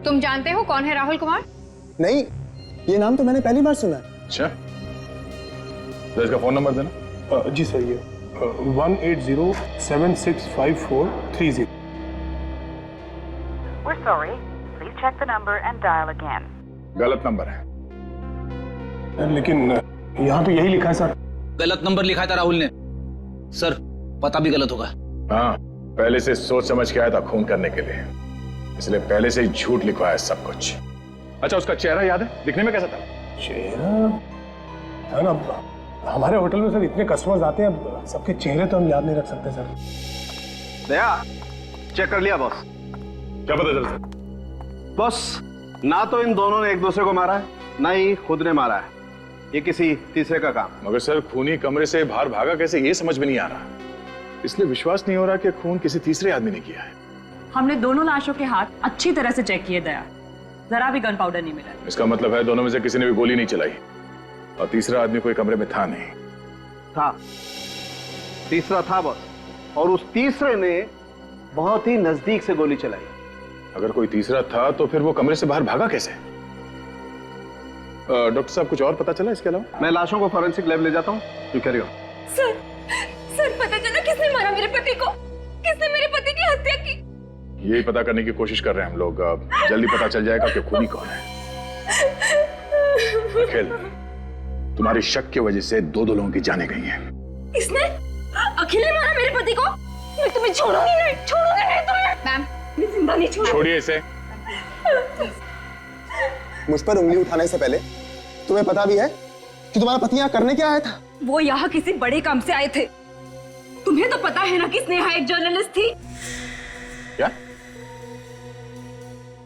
[SPEAKER 5] तुम जानते हो कौन है राहुल कुमार?
[SPEAKER 2] नहीं, ये नाम तो मैंने पहली बार सुना है।
[SPEAKER 1] अच्छा, तो इसका फोन नंबर देना।
[SPEAKER 9] जी सर, ये 180765430।
[SPEAKER 12] We're sorry. Please check the number and dial again.
[SPEAKER 1] गलत नंबर है।
[SPEAKER 9] लेकिन यहाँ तो यही लिखा है सर।
[SPEAKER 3] गलत नंबर लिखा था राहुल ने। सर, पता भी गलत होगा।
[SPEAKER 1] हाँ, पहले से सोच समझ के आया था खून करने के लिए, इसलिए पहले से ही झूठ लिखवाया सब कुछ। अच्छा, उसका चेहरा याद है? दिखने में कैसा था?
[SPEAKER 9] चेहरा था ना, हमारे होटल में सर इतने कस्टमर्स आते हैं, सबके चेहरे तो हम याद नहीं रख सकते सर।
[SPEAKER 6] दया, चेक कर लिया बॉस?
[SPEAKER 1] क्या पता चल सर?
[SPEAKER 6] बॉस, ना तो इन दोनों ने एक दूसरे को मारा है, ना ही खुद ने मारा है। ये किसी तीसरे का काम।
[SPEAKER 1] मगर सर, खूनी कमरे से बाहर भागा कैसे, ये समझ में नहीं आ रहा। इसलिए विश्वास नहीं हो रहा कि खून किसी तीसरे आदमी ने किया है।
[SPEAKER 12] हमने दोनों लाशों के हाथ अच्छी तरह से चेक किए दया, जरा भी गन पाउडर नहीं मिला।
[SPEAKER 1] इसका मतलब है दोनों में से किसी ने भी गोली नहीं चलाई और तीसरा आदमी कोई कमरे में था नहीं।
[SPEAKER 6] था, तीसरा था बॉस, और उस तीसरे ने बहुत ही नजदीक से गोली चलाई।
[SPEAKER 1] अगर कोई तीसरा था तो फिर वो कमरे से बाहर भागा कैसे? डॉक्टर साहब, कुछ और पता चला इसके अलावा?
[SPEAKER 6] मैं लाशों को फॉरेंसिक लैब ले जाता हूँ। You carry on.
[SPEAKER 5] सर, पता चला किसने मारा मेरे पति को? किसने मेरे पति की हत्या की?
[SPEAKER 1] यही पता करने की कोशिश कर रहे हैं हम लोग। जल्दी पता चल जाएगा कि खूनी कौन है। अखिल, तुम्हारी शक की वजह से 2 लोगों की जानें गई हैं।
[SPEAKER 5] इसने? अखिल ने मारा मेरे पति को? मैं तुम्हें छोड़ूंगी नहीं, छोड़ूंगी नहीं तुम्हें। मैम, मैं जिंदा नहीं छोड़ूंगी।
[SPEAKER 1] छोड़िए इसे।
[SPEAKER 2] मुझ पर उंगली उठाने से पहले तुम्हें पता भी है कि तुम्हारा पति यहाँ करने क्या आया था?
[SPEAKER 5] वो यहाँ किसी बड़े काम से आए थे। तुम्हें तो पता है ना कि स्नेहा एक जर्नलिस्ट थी।
[SPEAKER 1] क्या?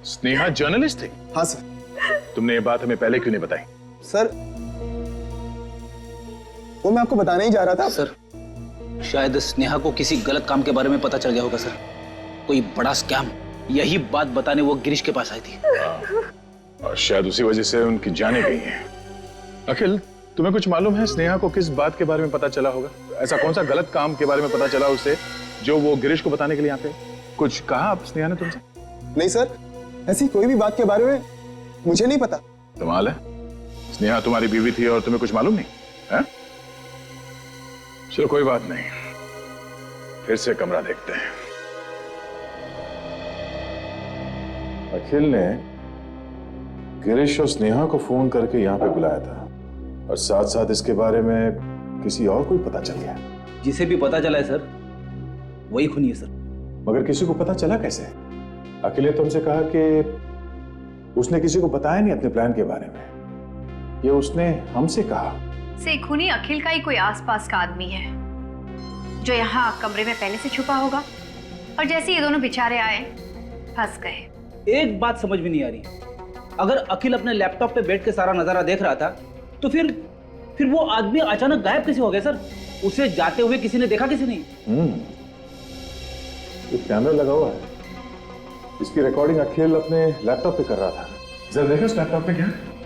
[SPEAKER 1] स्नेहा जर्नलिस्ट थी?
[SPEAKER 2] हाँ सर।
[SPEAKER 1] तुमने ये बात हमें पहले क्यों नहीं बताई?
[SPEAKER 2] सर, वो मैं आपको बताने ही जा रहा था।
[SPEAKER 3] सर, शायद स्नेहा को किसी गलत काम के बारे में पता चल गया होगा सर। कोई बड़ा स्कैम। यही बात बताने वो गिरीश के पास आई थी।
[SPEAKER 1] और शायद उसी वजह से उनकी जानें गई हैं। अखिल, तुम्हें कुछ मालूम है स्नेहा को किस बात के बारे में पता चला होगा? ऐसा कौन सा गलत काम के बारे में पता चला उसे जो वो गिरीश को बताने के लिए यहाँ पे? कुछ कहा आप स्नेहा ने तुमसे?
[SPEAKER 2] नहीं सर, ऐसी कोई भी बात के बारे में मुझे नहीं पता।
[SPEAKER 1] कमाल है, स्नेहा तुम्हारी बीवी थी और तुम्हें कुछ मालूम नहीं है? चलो कोई बात नहीं, फिर से कमरा देखते हैं।
[SPEAKER 13] अखिल ने गिरीश और स्नेहा को फोन करके यहाँ पे बुलाया था और साथ साथ इसके बारे में किसी और को पता चल गया।
[SPEAKER 3] जिसे भी पता चला है सर, वही खूनी है सर।
[SPEAKER 13] मगर किसी को पता चला कैसे? अखिल ने तुमसे कहा कि उसने किसी को बताया नहीं अपने प्लान के बारे में, ये उसने हमसे कहा।
[SPEAKER 14] से खूनी अखिल का ही कोई आसपास का आदमी है जो यहाँ कमरे में पहले से छुपा होगा और जैसे ये दोनों बेचारे आए फंस गए।
[SPEAKER 3] एक बात समझ में नहीं आ रही, अगर अखिल अपने लैपटॉप पे बैठ के सारा नजारा देख रहा था तो फिर वो आदमी अचानक गायब कैसे हो गया सर? उसे जाते हुए किसी ने देखा, किसी नहीं?
[SPEAKER 13] ये कैमरा लगा हुआ है, इसकी रिकॉर्डिंग अखिल अपने लैपटॉप पे कर रहा था।
[SPEAKER 1] जरा देखो उस लैपटॉप पे क्या है?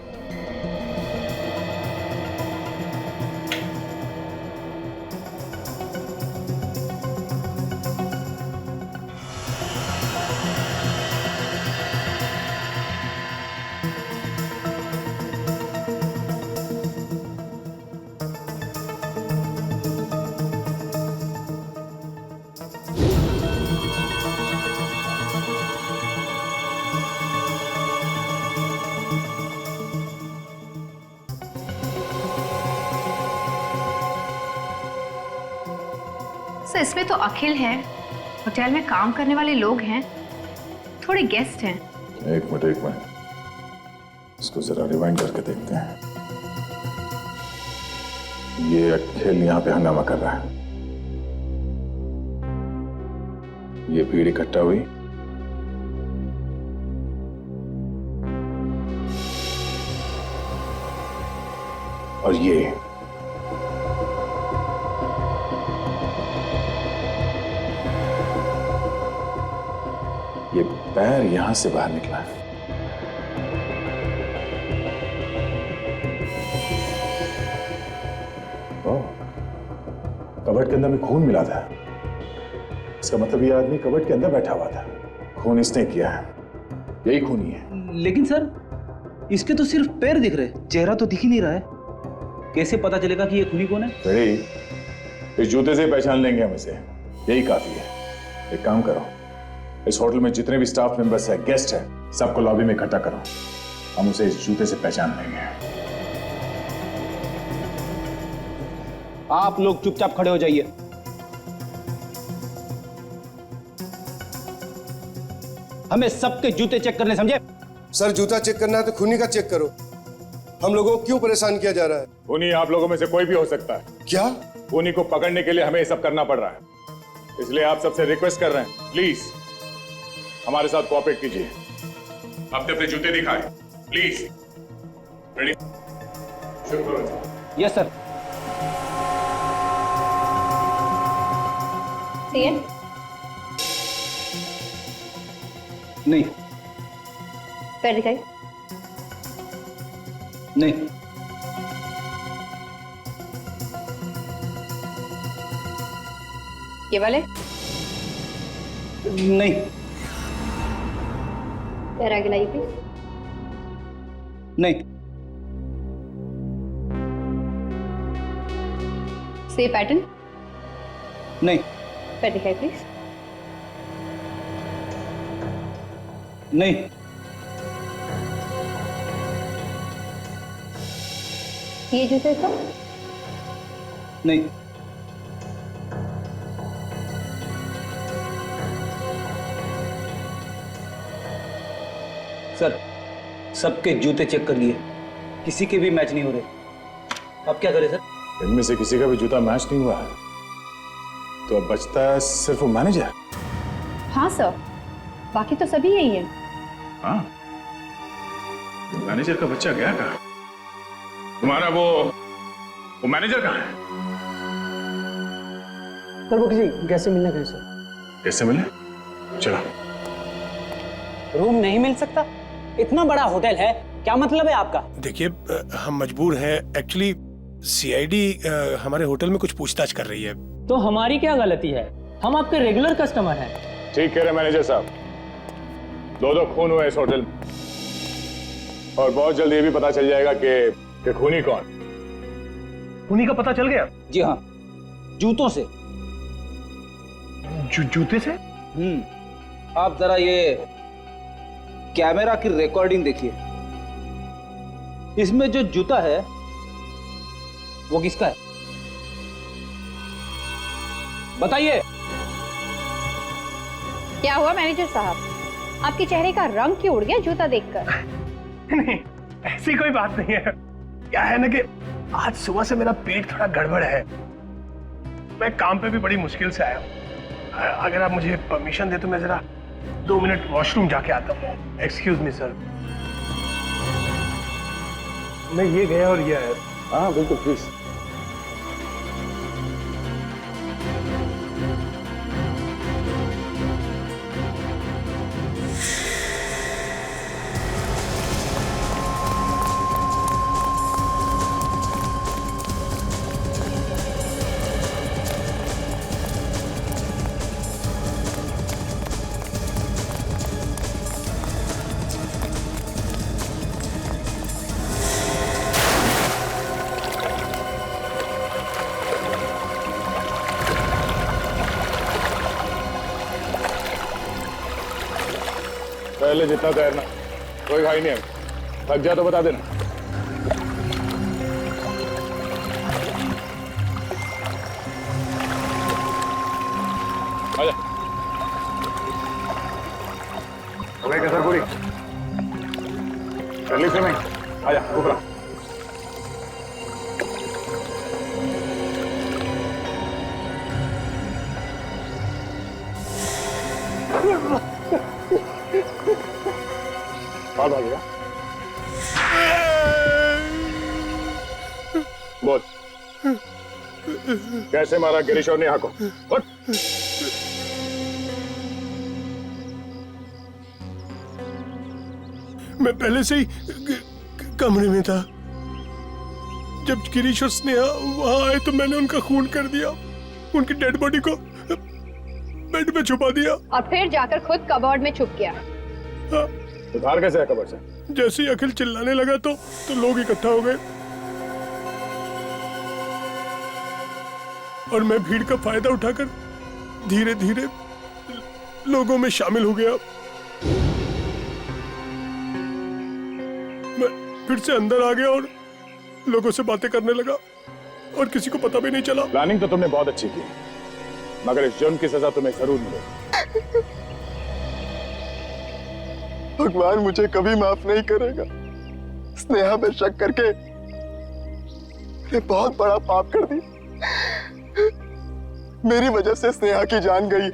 [SPEAKER 14] सर इसमें तो अखिल है, होटल में काम करने वाले लोग हैं, थोड़े गेस्ट हैं।
[SPEAKER 13] एक मिनट, इसको जरा रिवाइंड करके देखते हैं। ये अखिल यहाँ पे हंगामा कर रहा है, ये भीड़ इकट्ठा हुई, और ये पैर यहां से बाहर निकला है। कबर्ड के अंदर में खून मिला था, इसका मतलब ये आदमी कबर्ड के अंदर बैठा हुआ था, खून इसने किया है, यही खूनी है।
[SPEAKER 3] लेकिन सर इसके तो सिर्फ पैर दिख रहे, चेहरा तो दिख ही नहीं रहा है, कैसे पता चलेगा कि ये खूनी कौन है?
[SPEAKER 13] इस जूते से पहचान लेंगे हम इसे, यही काफी है। एक काम करो, इस होटल में जितने भी स्टाफ मेंबर्स हैं, गेस्ट हैं, सबको लॉबी में इकट्ठा करो, हम उसे इस जूते से पहचान लेंगे।
[SPEAKER 3] आप लोग चुपचाप खड़े हो जाइए। हमें सबके जूते चेक करने, समझे?
[SPEAKER 15] सर जूता चेक करना है तो खूनी का चेक करो, हम लोगों को क्यों परेशान किया जा रहा है?
[SPEAKER 13] खूनी आप लोगों में से कोई भी हो सकता है।
[SPEAKER 15] क्या?
[SPEAKER 13] खूनी को पकड़ने के लिए हमें ये सब करना पड़ रहा है, इसलिए आप सबसे रिक्वेस्ट कर रहे हैं, प्लीज हमारे साथ कोऑपरेट कीजिए। अपने अपने जूते दिखाएं, प्लीज। रेडी? शुरू करो।
[SPEAKER 3] Yes sir. नहीं।
[SPEAKER 14] पैर दिखाई।
[SPEAKER 3] नहीं।
[SPEAKER 14] ये वाले?
[SPEAKER 3] नहीं।
[SPEAKER 14] पैर आगे लाइए प्लीज।
[SPEAKER 3] नहीं।
[SPEAKER 14] से पैटर्न?
[SPEAKER 3] नहीं।
[SPEAKER 14] पैर दिखाई प्लीज।
[SPEAKER 3] नहीं।
[SPEAKER 14] ये जूते का?
[SPEAKER 3] नहीं। सर सबके जूते चेक कर लिए, किसी के भी मैच नहीं हो रहे, अब क्या करें सर?
[SPEAKER 13] इनमें से किसी का भी जूता मैच नहीं हुआ है, तो अब बचता है सिर्फ वो मैनेजर।
[SPEAKER 14] हाँ सर, बाकी तो सभी यही है।
[SPEAKER 1] हाँ, मैनेजर का बच्चा गया कहाँ? तुम्हारा वो मैनेजर कहाँ है?
[SPEAKER 7] सर वो किसी कैसे मिलना कहीं सर?
[SPEAKER 1] कैसे मिले? चलो।
[SPEAKER 7] रूम नहीं मिल सकता? इतना बड़ा होटल है, क्या मतलब है आपका?
[SPEAKER 9] देखिए हम मजबूर हैं, एक्चुअली सीआईडी हमारे होटल में कुछ पूछताछ कर रही है।
[SPEAKER 7] तो हमारी क्या गलती है? हम आपके रेगुलर कस्टमर हैं।
[SPEAKER 13] ठीक कह रहे मैनेजर साहब, दो खून हुए इस होटल में और बहुत जल्द ये भी पता चल जाएगा कि खूनी कौन।
[SPEAKER 9] खूनी का पता चल गया?
[SPEAKER 3] जी हाँ, जूतों से।
[SPEAKER 9] जूते से?
[SPEAKER 3] आप जरा ये कैमरा की रिकॉर्डिंग देखिए। इसमें जो जूता है वो किसका है? बताइए।
[SPEAKER 14] क्या हुआ मैनेजर साहब, आपके चेहरे का रंग क्यों उड़ गया जूता देखकर?
[SPEAKER 9] नहीं, ऐसी कोई बात नहीं है। क्या है ना कि आज सुबह से मेरा पेट थोड़ा गड़बड़ है। मैं काम पे भी बड़ी मुश्किल से आया हूँ। अगर आप मुझे परमिशन दे तो मैं जरा 2 मिनट वॉशरूम जाके आता हूँ। Excuse me sir. मैं ये गया और ये आया।
[SPEAKER 6] हाँ बिल्कुल, प्लीज।
[SPEAKER 13] पहले जितना तैरना, कोई भाई नहीं है। थक जा तो बता देना। आजा। अबे कसर पूरी। कर ली स्विमिंग? आजा ऊपर। बात आ गया। बोल, कैसे मारा गिरीश और नेहा को? बोल।
[SPEAKER 9] मैं पहले से ही कमरे में था। जब गिरीश और स्नेहा वहां आए तो मैंने उनका खून कर दिया। उनकी डेड बॉडी को बेड में छुपा दिया
[SPEAKER 14] और फिर जाकर खुद कबर्ड में छुप गया।
[SPEAKER 9] हाँ।
[SPEAKER 13] उधार कैसे है कबर से?
[SPEAKER 9] जैसे ही अखिल चिल्लाने लगा तो लोग इकट्ठा हो गए और मैं भीड़ का फायदा उठाकर धीरे धीरे लोगों में शामिल हो गया। मैं फिर से अंदर आ गया और लोगों से बातें करने लगा और किसी को पता भी नहीं चला।
[SPEAKER 13] प्लानिंग तो तुमने बहुत अच्छी की, मगर इस जुर्म की सजा तुम्हें जरूर मिलेगी।
[SPEAKER 2] भगवान मुझे कभी माफ नहीं करेगा। स्नेहा पे शक करके मैंने बहुत बड़ा पाप कर दिया। मेरी वजह से स्नेहा की जान गई।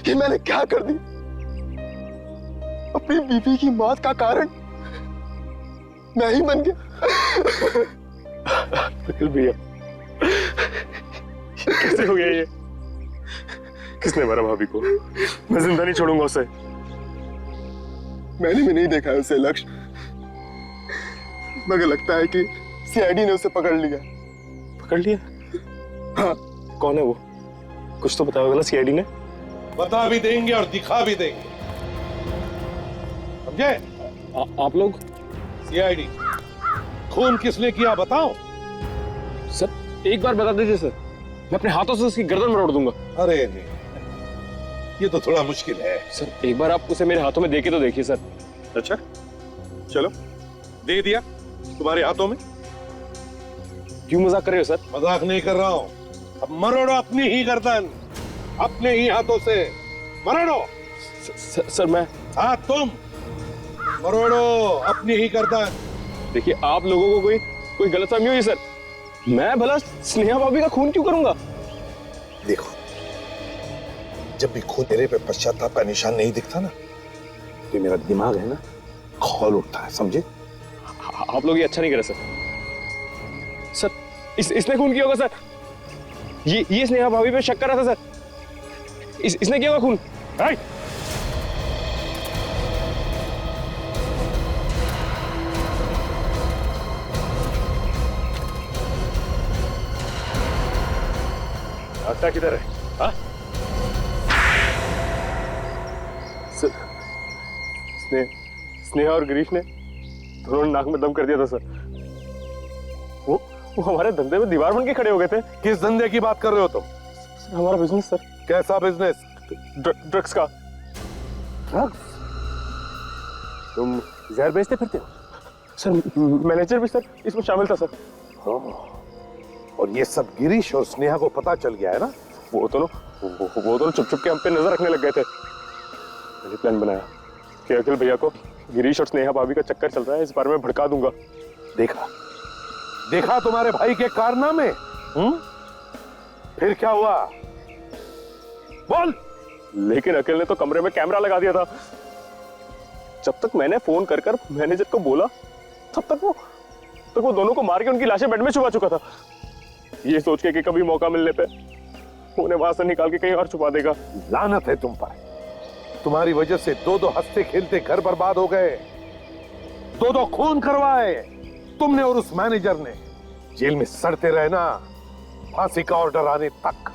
[SPEAKER 2] ये मैंने क्या कर दी? अपनी बीवी की मौत का कारण मैं ही बन गया।
[SPEAKER 13] अखिल भैया, कैसे हो गया ये? किसने मारा भाभी को? मैं जिंदा नहीं छोड़ूंगा उसे।
[SPEAKER 2] मैंने भी नहीं देखा है उसे लक्ष्य, मगर लगता है कि सीआईडी ने उसे पकड़ लिया।
[SPEAKER 6] पकड़ लिया?
[SPEAKER 2] हाँ।
[SPEAKER 6] कौन है वो? कुछ तो बताओगे ना सीआईडी ने?
[SPEAKER 11] बता भी देंगे और दिखा भी देंगे, समझे?
[SPEAKER 6] आप लोग?
[SPEAKER 11] सीआईडी। खून किसने किया बताओ।
[SPEAKER 6] सर एक बार बता दीजिए सर, मैं अपने हाथों से उसकी गर्दन मरोड़ दूंगा।
[SPEAKER 11] अरे नहीं, ये तो थोड़ा मुश्किल है।
[SPEAKER 6] सर एक बार आप उसे मेरे हाथों में देके तो देखिए सर।
[SPEAKER 11] अच्छा चलो, दे दिया तुम्हारे हाथों में।
[SPEAKER 6] क्यों मजाक कर रहे हो सर?
[SPEAKER 11] मजाक नहीं कर रहा हूं। अब मरोड़ो अपनी ही गर्दन, अपने ही हाथों से मरोड़ो।
[SPEAKER 6] सर मैं?
[SPEAKER 11] हाँ तुम मरोड़ो अपनी ही गर्दन।
[SPEAKER 6] देखिए आप लोगों को कोई गलतफहमी हुई सर। मैं भला स्नेहा भाभी का खून क्यों करूंगा?
[SPEAKER 16] देखो, जब भी खून तेरे पे पश्चाताप का निशान नहीं दिखता ना, तो मेरा दिमाग है ना खौल उठता है, समझे?
[SPEAKER 6] आप लोग ये अच्छा नहीं करे सर। सर इसने खून किया होगा सर। ये स्नेहा भाभी पे शक कर रहा था सर। इसने किया होगा खून।
[SPEAKER 9] भागता किधर है? हाँ? स्नेहा और गिरीश ने दोनों नाक में दम कर दिया था सर। वो हमारे धंधे में दीवार बन के खड़े हो गए थे।
[SPEAKER 11] किस धंधे की बात कर रहे हो तुम?
[SPEAKER 9] हमारा बिजनेस सर।
[SPEAKER 11] कैसा बिजनेस?
[SPEAKER 9] ड्रग्स का।
[SPEAKER 11] ड्रग्स?
[SPEAKER 9] तुम जहर बेचते फिरते हो? सर मैनेजर भी सर इसमें शामिल था सर।
[SPEAKER 11] और ये सब गिरीश और स्नेहा को पता चल गया है ना?
[SPEAKER 9] वो दोनों चुप चुप के हम पे नजर रखने लग गए थे। मैंने प्लान बनाया कि अखिल भैया को गिरीश और स्नेहा भाभी का चक्कर चल रहा है, इस बारे में भड़का दूंगा।
[SPEAKER 11] देखा तुम्हारे भाई के कारनामे? फिर क्या हुआ? बोल।
[SPEAKER 9] लेकिन अखिल ने तो कमरे में कैमरा लगा दिया था। जब तक मैंने फोन कर मैनेजर को बोला तब तक वो दोनों को मार के उनकी लाशें बेड में छुपा चुका था, ये सोच के कि कभी मौका मिलने पे उन्हें वहां से निकाल के कहीं और छुपा देगा।
[SPEAKER 11] लानत है तुम पर। तुम्हारी वजह से दो हंसते खेलते घर बर्बाद हो गए, दो खून करवाए तुमने और उस मैनेजर ने। जेल में सड़ते रहना फांसी का ऑर्डर आने तक।